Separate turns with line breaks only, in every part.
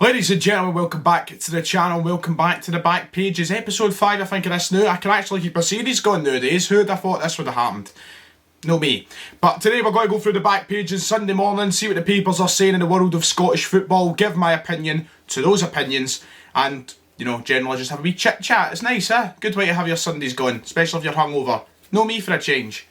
Ladies and gentlemen, welcome back to the channel, welcome back to the back pages. Episode 5 I think of this now. I can actually keep a series going nowadays. Who would have thought this would have happened? No me. But today we're going to go through the back pages Sunday morning, see what the papers are saying in the world of Scottish football, give my opinion to those opinions, and, you know, generally just have a wee chit chat. It's nice, eh? Good way to have your Sundays going, especially if you're hungover. No me for a change.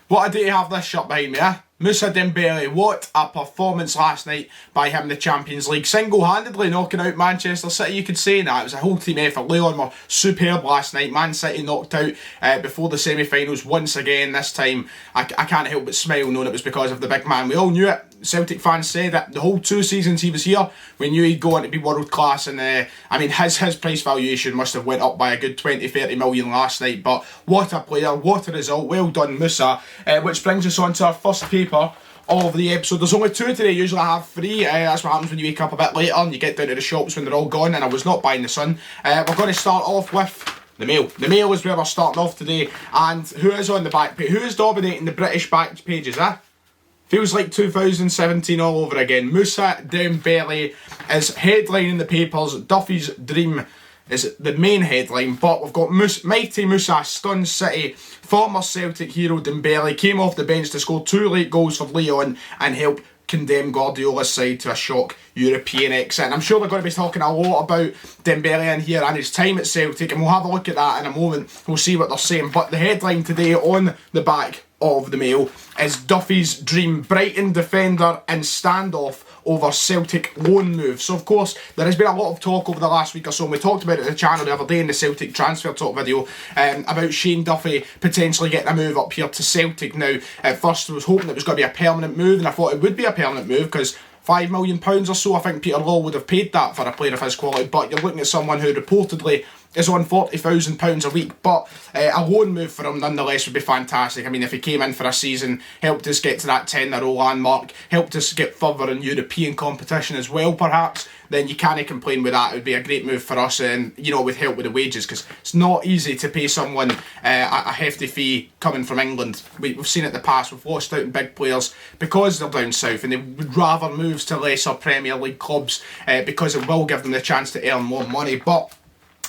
What a day to have this shirt behind me, eh? Moussa Dembele, what a performance last night by him in the Champions League. Single-handedly knocking out Manchester City, you could say that. It was a whole team effort. Leon were superb last night. Man City knocked out before the semi-finals once again. This time, I can't help but smile knowing it was because of the big man. We all knew it. Celtic fans said that the whole 2 seasons he was here, we knew he'd go on to be world class, and I mean his price valuation must have went up by a good 20-30 million last night. But what a player, what a result, well done Moussa. Which brings us on to our first paper of the episode. There's only 2 today, usually I have 3. That's what happens when you wake up a bit later and you get down to the shops when they're all gone, and I was not buying the Sun. We're going to start off with the Mail. The Mail is where we're starting off today, and who is on the back page? Who is dominating the British back pages, eh? Feels like 2017 all over again. Moussa Dembele is headlining the papers. Duffy's dream is the main headline, but we've got mighty Moussa stuns City. Former Celtic hero Dembele came off the bench to score 2 late goals for Leon and help condemn Guardiola's side to a shock European exit. And I'm sure we're going to be talking a lot about Dembele in here and his time at Celtic, and we'll have a look at that in a moment. We'll see what they're saying. But the headline today on the back of the Mail is Duffy's dream, Brighton defender in standoff over Celtic loan move. So of course there has been a lot of talk over the last week or so, and we talked about it on the channel the other day in the Celtic transfer talk video, about Shane Duffy potentially getting a move up here to Celtic. Now at first I was hoping it was going to be a permanent move, and I thought it would be a permanent move because £5 million or so, I think Peter Law would have paid that for a player of his quality. But you're looking at someone who reportedly is on £40,000 a week, but a loan move for him nonetheless would be fantastic. I mean, if he came in for a season, helped us get to that 10-0 landmark, helped us get further in European competition as well perhaps, then you can't complain with that. It would be a great move for us, and you know, with help with the wages, because it's not easy to pay someone a hefty fee coming from England. We've seen it in the past. We've lost out on big players because they're down south, and they would rather move to lesser Premier League clubs because it will give them the chance to earn more money. But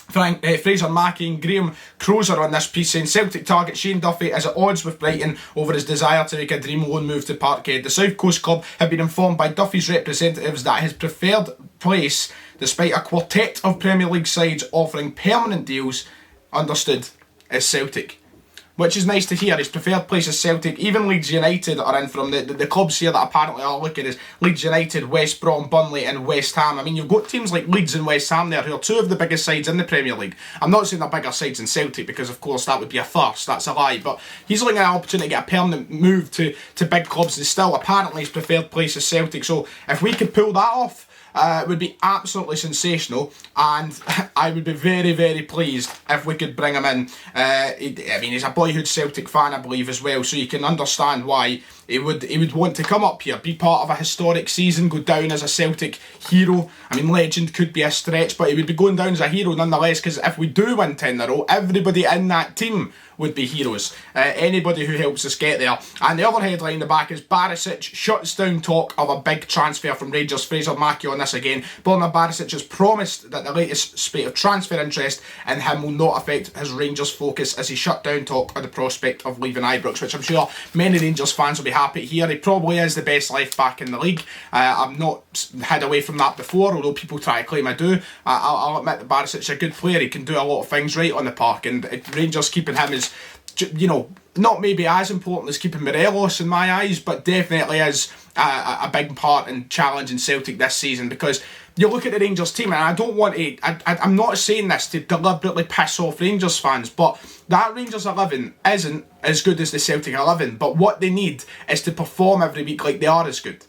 Fraser Mackey and Graham Crozer on this piece saying Celtic target Shane Duffy is at odds with Brighton over his desire to make a dream loan move to Parkhead. The South Coast club have been informed by Duffy's representatives that his preferred place, despite a quartet of Premier League sides offering permanent deals, understood, is Celtic. Which is nice to hear. His preferred place is Celtic. Even Leeds United are in from the clubs here that apparently are looking is Leeds United, West Brom, Burnley and West Ham. I mean, you've got teams like Leeds and West Ham there who are 2 of the biggest sides in the Premier League. I'm not saying they're bigger sides than Celtic because of course that would be a first, that's a lie, but he's looking at an opportunity to get a permanent move to big clubs, and still apparently his preferred place is Celtic. So if we could pull that off, it would be absolutely sensational, and I would be very, very pleased if we could bring him in. I mean, he's a boyhood Celtic fan, I believe, as well, so you can understand why he would want to come up here, be part of a historic season, go down as a Celtic hero. I mean, legend could be a stretch, but he would be going down as a hero nonetheless, because if we do win 10 in a row, everybody in that team would be heroes. Anybody who helps us get there. And the other headline in the back is Barisic shuts down talk of a big transfer from Rangers. Fraser Mackey on this again. Borna Barisic has promised that the latest spate of transfer interest in him will not affect his Rangers focus, as he shut down talk of the prospect of leaving Ibrox, which I'm sure many Rangers fans will be happy to hear. He probably is the best left back in the league. I've not hid away from that before, although people try to claim I do. I'll admit that Barisic's a good player. He can do a lot of things right on the park, and Rangers keeping him is, you know, not maybe as important as keeping Morelos in my eyes, but definitely is a big part in challenging Celtic this season. Because you look at the Rangers team, and I don't want to, I'm not saying this to deliberately piss off Rangers fans, but that Rangers 11 isn't as good as the Celtic 11, but what they need is to perform every week like they are as good.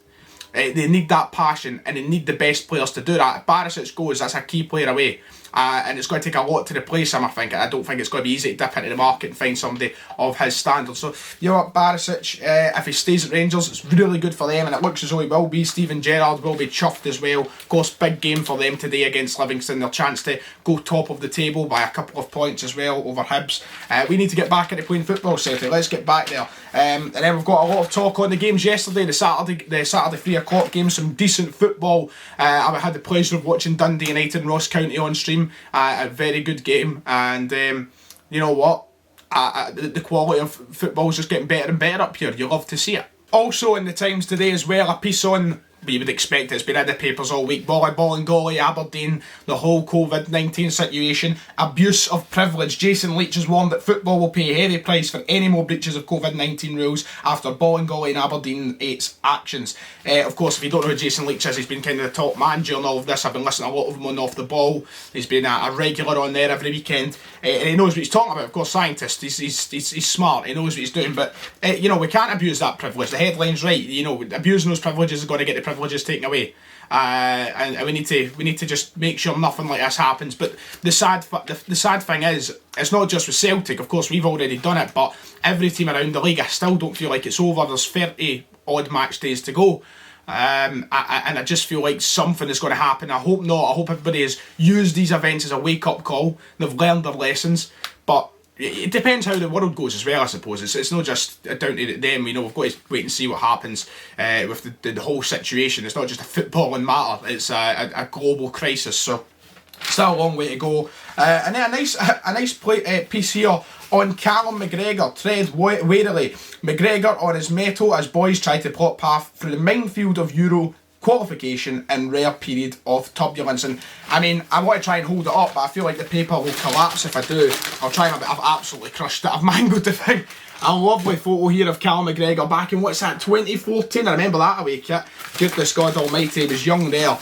They need that passion, and they need the best players to do that. If Barisic goes, that's a key player away. and it's going to take a lot to replace him, I think. I don't think it's going to be easy to dip into the market and find somebody of his standard. So, you know what, Barisic, if he stays at Rangers, it's really good for them, and it looks as though he will be. Steven Gerrard will be chuffed as well. Of course, big game for them today against Livingston. Their chance to go top of the table by a couple of points as well over Hibs. We need to get back into playing football, Celtic. Let's get back there. And then we've got a lot of talk on the games yesterday, the Saturday 3 o'clock game, some decent football. I had the pleasure of watching Dundee United and Ross County on stream. A very good game, and you know what? The quality of football is just getting better and better up here. You love to see it. Also in the Times today as well, a piece on, you would expect it's been in the papers all week, Bolingoli, Aberdeen, the whole COVID-19 situation, abuse of privilege. Jason Leach has warned that football will pay a heavy price for any more breaches of COVID-19 rules after Bolingoli and Aberdeen 8's actions. Of course, if you don't know who Jason Leach is, he's been kind of the top man during all of this. I've been listening to a lot of him on Off the Ball. He's been a regular on there every weekend, and he knows what he's talking about. Of course, scientist, he's smart, he knows what he's doing, but you know, we can't abuse that privilege. The headline's right, you know, abusing those privileges is going to get the privileges taken away, and we need to just make sure nothing like this happens. But the sad thing is, it's not just with Celtic. Of course, we've already done it, but every team around the league, I still don't feel like it's over. There's 30 odd match days to go, and I just feel like something is going to happen. I hope not. I hope everybody has used these events as a wake-up call. They've learned their lessons, but it depends how the world goes as well, I suppose. It's not just down to them. You know, we've got to wait and see what happens with the whole situation. It's not just a footballing matter. It's a global crisis. So still a long way to go. And then a nice piece here on Callum McGregor. Tread warily. McGregor on his mettle as boys try to plot path through the minefield of Euro qualification in rare period of turbulence. And I mean, I want to try and hold it up, but I feel like the paper will collapse if I do. I'll try my bit. I've absolutely crushed it. I've mangled the thing. A lovely photo here of Callum McGregor back in, what's that, 2014? I remember that away kit. Goodness God almighty, he was young there.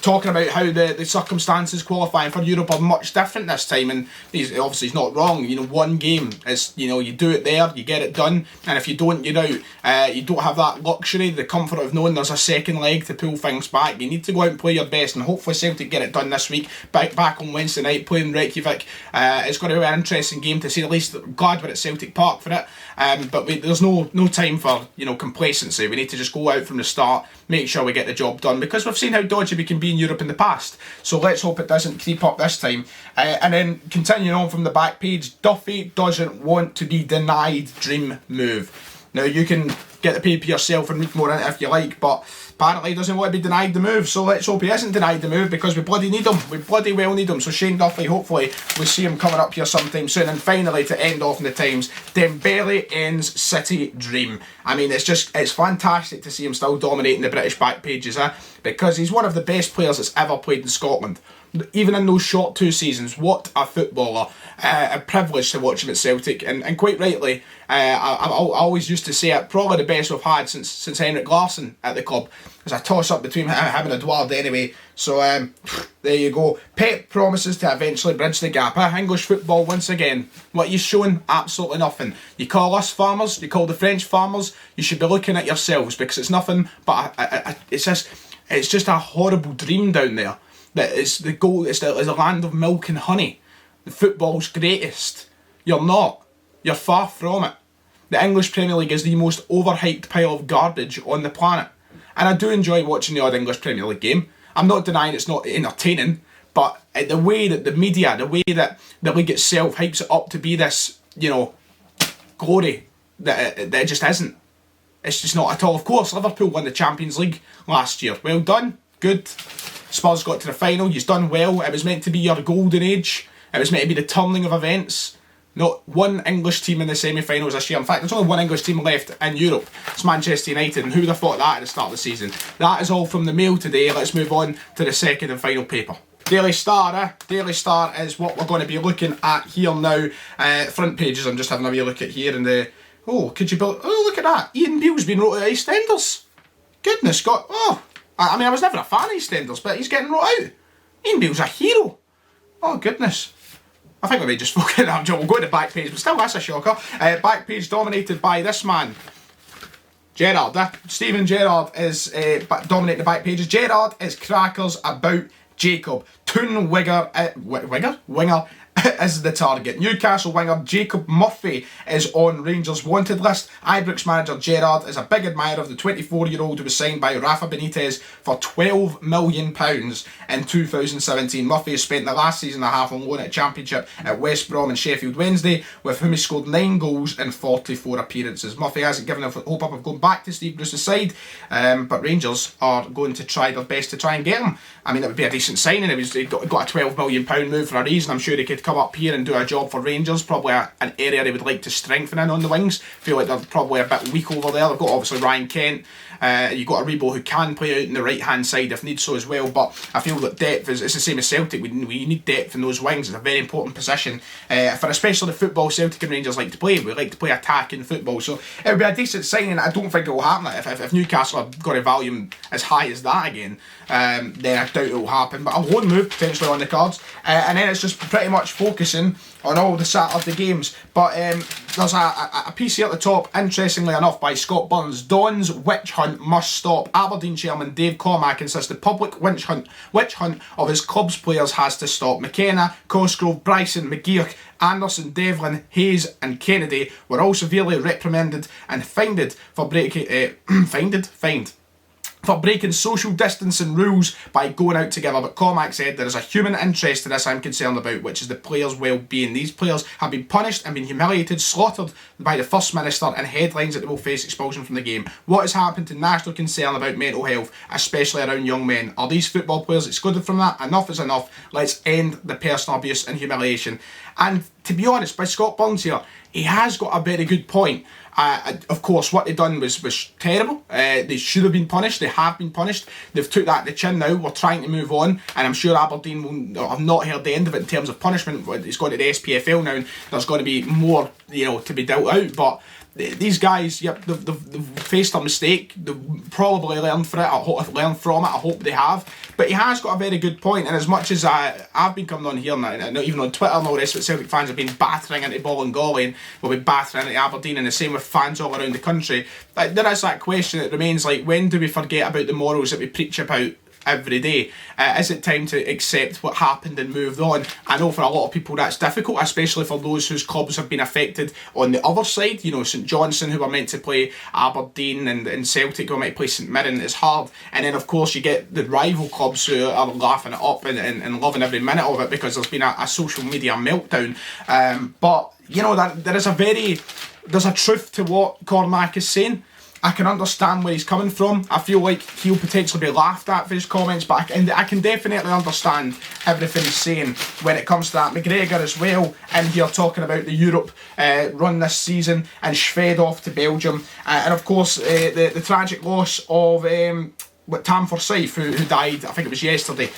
Talking about how the circumstances qualifying for Europe are much different this time, and he's not wrong. You know, one game is, you know, you do it there, you get it done, and if you don't, you're out. You don't have that luxury, the comfort of knowing there's a second leg to pull things back. You need to go out and play your best, and hopefully Celtic get it done this week. Back on Wednesday night, playing Reykjavik. It's going to be an interesting game to say the least. I'm glad we're at Celtic Park for it. But there's no time for, you know, complacency. We need to just go out from the start, make sure we get the job done, because we've seen how dodgy we can be in Europe in the past. So let's hope it doesn't creep up this time. And then continuing on from the back page, Duffy doesn't want to be denied dream move. Now you can get the paper yourself and read more in it if you like, but apparently he doesn't want to be denied the move, so let's hope he isn't denied the move, because we bloody need him. We bloody well need him. So Shane Duffy, hopefully we see him coming up here sometime soon. And finally, to end off in the Times, Dembele ends City dream. I mean, it's fantastic to see him still dominating the British back pages, because he's one of the best players that's ever played in Scotland. Even in those short 2 seasons, what a footballer. A privilege to watch him at Celtic, and quite rightly, I always used to say it, probably the best we've had since Henrik Larsson at the club. There's a toss up between him and Eduard anyway. So there you go. Pep promises to eventually bridge the gap. English football once again. What you're showing? Absolutely nothing. You call us farmers, you call the French farmers, you should be looking at yourselves, because it's nothing but it's just a horrible dream down there. That is the goal. It's a land of milk and honey. The football's greatest. You're not. You're far from it. The English Premier League is the most overhyped pile of garbage on the planet. And I do enjoy watching the odd English Premier League game. I'm not denying it's not entertaining, but the way that the media, the way that the league itself hypes it up to be this, you know, glory, that it just isn't. It's just not at all. Of course, Liverpool won the Champions League last year. Well done. Good. Spurs got to the final. You've done well. It was meant to be your golden age. It was meant to be the turning of events. Not one English team in the semi-finals this year. In fact, there's only one English team left in Europe. It's Manchester United, and who would have thought that at the start of the season? That is all from the Mail today. Let's move on to the second and final paper. Daily Star, Daily Star is what we're going to be looking at here now. Front pages, I'm just having a wee look at here, and could you build? Oh, look at that! Ian Beale's been wrote out of EastEnders. Goodness God! Oh, I mean, I was never a fan of EastEnders, but he's getting wrote out. Ian Beale's a hero. Oh goodness. I think we may just focus on that job. We'll go to the back page, but still, that's a shocker. Back page dominated by this man, Gerrard. Steven Gerrard is dominating the back pages. Gerrard is crackers about Jacob. Toon winger is the target. Newcastle winger Jacob Murphy is on Rangers wanted list. Ibrox manager Gerrard is a big admirer of the 24-year-old who was signed by Rafa Benitez for £12 million in 2017. Murphy has spent the last season and a half on loan at Championship at West Brom and Sheffield Wednesday, with whom he scored 9 goals in 44 appearances. Murphy hasn't given hope up of going back to Steve Bruce's side, but Rangers are going to try their best to try and get him. I mean, it would be a decent signing. He got a £12 million move for a reason. I'm sure he could come up here and do a job for Rangers. Probably an area they would like to strengthen in on the wings. Feel like they're probably a bit weak over there. They've got obviously Ryan Kent. You've got a Rebo who can play out in the right hand side if need so as well. But I feel that depth is it's the same as Celtic. We need depth in those wings. It's a very important position for especially the football Celtic and Rangers like to play. We like to play attacking football. So it would be a decent signing. I don't think it will happen. If Newcastle are going to value him as high as that again, then I doubt it will happen. But a loan move potentially on the cards. And then it's just pretty much focusing on all the Saturday games. But there's a piece here at the top, interestingly enough, by Scott Burns. Don's witch hunt must stop. Aberdeen chairman Dave Cormack insists the public witch hunt of his club's players has to stop. McKenna, Cosgrove, Bryson, McGeoch, Anderson, Devlin, Hayes and Kennedy were all severely reprimanded and fined for breaking social distancing rules by going out together. But Cormac said there is a human interest to this I'm concerned about, which is the players' well-being. These players have been punished and been humiliated, slaughtered by the First Minister, and headlines that they will face expulsion from the game. What has happened to national concern about mental health, especially around young men? Are these football players excluded from that? Enough is enough. Let's end the personal abuse and humiliation. And to be honest, by Scott Burns here, he has got a very good point. Of course, what they done was terrible. They should have been punished. They have been punished. They've took that to the chin now. We're trying to move on, and I'm sure Aberdeen will have not heard the end of it in terms of punishment. It's going to the SPFL now, and there's going to be more, to be dealt out. But these guys, yep, they've faced a mistake. They've probably learned from it. I hope they have. But he has got a very good point. And as much as I've been coming on here now, even on Twitter and all the rest of it, Celtic fans have been battering into Ballingolly and will be battering into Aberdeen, and the same with fans all around the country. There is that question that remains, like, when do we forget about the morals that we preach about every day? Is it time to accept what happened and moved on? I know for a lot of people that's difficult, especially for those whose clubs have been affected on the other side. St Johnstone, who were meant to play Aberdeen, and Celtic, who were meant to play St Mirren, is hard. And then of course you get the rival clubs who are laughing it up and loving every minute of it because there's been a social media meltdown. But there's a truth to what Cormac is saying. I can understand where he's coming from. I feel like he'll potentially be laughed at for his comments, but I can definitely understand everything he's saying when it comes to that. McGregor as well, in here talking about the Europe run this season, and Schwed off to Belgium. And of course, the tragic loss of Tam Forsyth, who died, I think it was yesterday.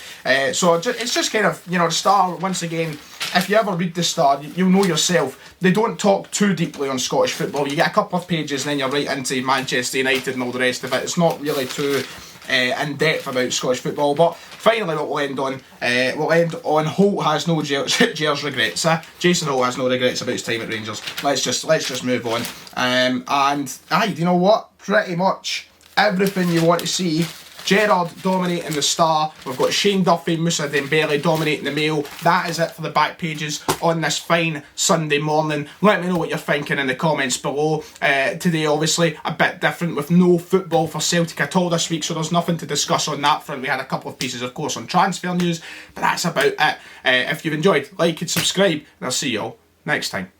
So it's just kind of, the Star, once again, if you ever read the Star, you'll know yourself, they don't talk too deeply on Scottish football. You get a couple of pages and then you're right into Manchester United and all the rest of it. It's not really too in depth about Scottish football. But finally, what we'll end on, Holt has no Gers regrets. Jason Holt has no regrets about his time at Rangers. Let's just move on. You know what? Pretty much everything you want to see. Gerrard dominating the Star. We've got Shane Duffy, Moussa Dembele dominating the Mail. That is it for the back pages on this fine Sunday morning. Let me know what you're thinking in the comments below. Today, obviously, a bit different with no football for Celtic at all this week, so there's nothing to discuss on that front. We had a couple of pieces, of course, on transfer news, but that's about it. If you've enjoyed, like and subscribe, and I'll see you all next time.